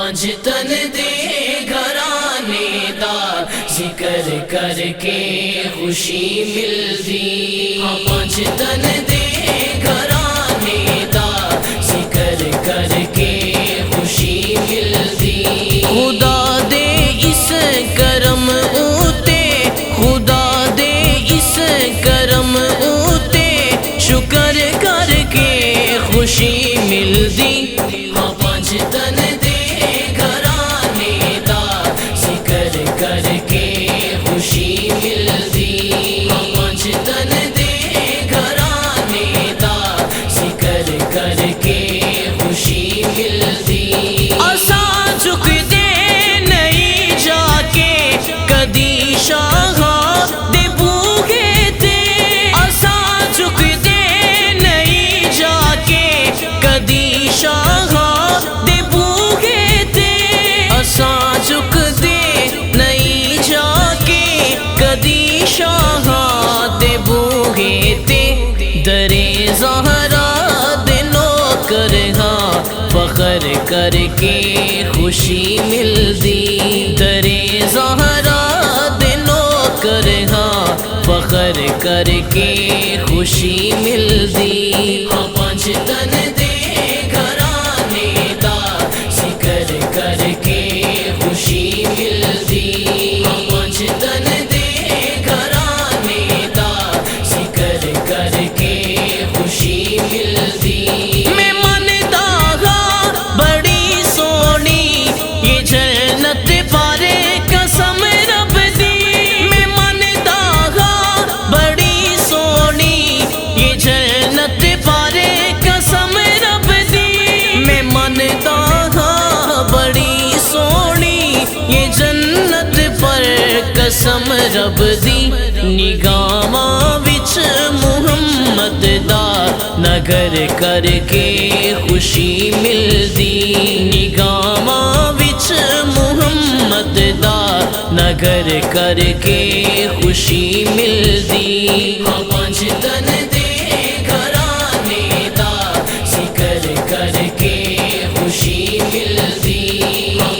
پنج تن دے گھرانے دا ذکر کر کے خوشی ملدی پنج تن دے گھرانے دا ذکر کر کے خوشی ملدی خدا دے اس کرم اوتے خدا دے اس کرم اوتے شکر کر کے خوشی ملدی پنج تن دے گھرانے دا ذکر کر کے خوشی ملدی پنج تن دے گھرانے دا ذکر کر کے خوشی ملدی اساں جھک دے نہیں جا کے کدی شاہاں دے بوگے تے اساں جھک دے نہیں جا کے کدی شاہاں دے بوگے تے اساں جھک دے نہیں جا کے کدی شاہاں دے بوگے تے درے زہرا دے نوکر ہاں فخر کر کے خوشی ملدی درے زہرا دے نوکر ہاں فخر کر کے خوشی ملدی پنج تن دے گھرانے دا ذکر کر کے خوشی ملدی پنج تن دے گھرانے دا ذکر کر کے خوشی ملدی میں مندا ہاں بڑی سونی یہ جنت پارے قسم رب دی میں مندا ہاں بڑی سونی یہ جنت پارے قسم رب دی میں مندا ہاں بڑی سونی یہ جنت پر قسم رب دی نگاہاں وچ محمد دا نگر کر کے خوشی ملدی نگاہاں وچ محمد دا نگر کر کے خوشی ملدی پنج تن دے گھرانے دا ذکر کر کے خوشی ملدی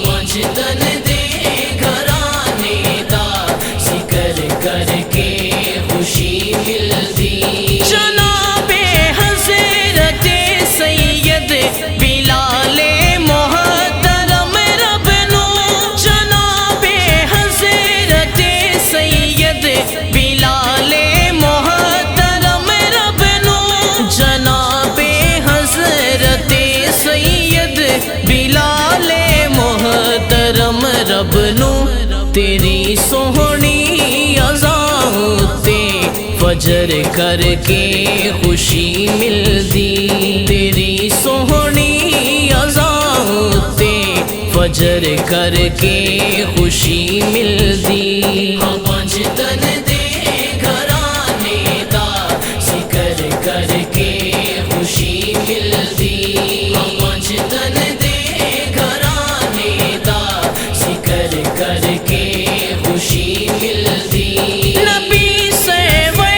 پنج تن دے گھرانے دا ذکر کر کے خوشی ملدی جناب حضرت سید بلال محترم رب نو جناب حضرت سید بلال محترم رب نو جناب حضرت سید بلال محترم رب نو تیری سوہنی اذان تے فجر کر کے خوشی ملدی تیری سوہنی اذان تے فجر کر کے خوشی ملدی پنج تن دے گھرانے دا ذکر کر کے خوشی ملدی پنج تن دے گھرانے دا ذکر کر کے خوشی ملدی نبی سرور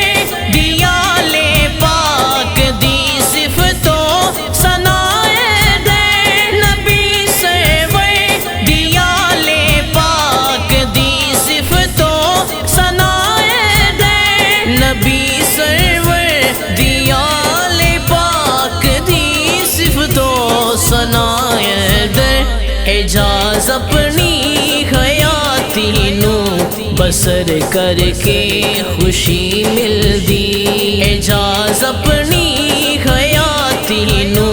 دیال پاک دی صفتوں ثنائے دے نبی سرور دیال پاک دی صفتوں ثنائے دے نبی سرور دیال پاک دی صفتوں ثنائے دے اعجاز اپنی حیاتی نو بسر کر کے خوشی ملدی اعجاز اپنی حیاتی نو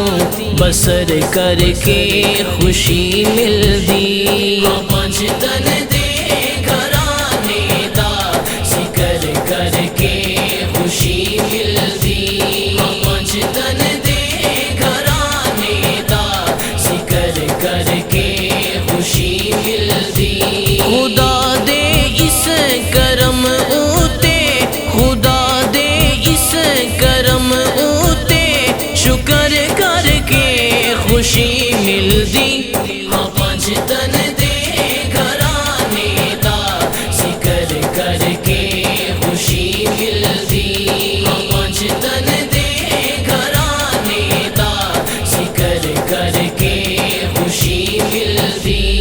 بسر کر کے خوشی ملدی پنج تن دے گھرانے دا ذکر کر کے خوشی ملدی پنج تن دے گھرانے دا ذکر کر کے خوشی ملدی خدا دے اس کرم اوتے خدا دے اس کرم اوتے شکر کر کے خوشی ملدی پنج تن دے گھرانے دا ذکر کر کے خوشی ملدی پنج تن دے گھرانے دا ذکر کر کے خوشی ملدی ملدی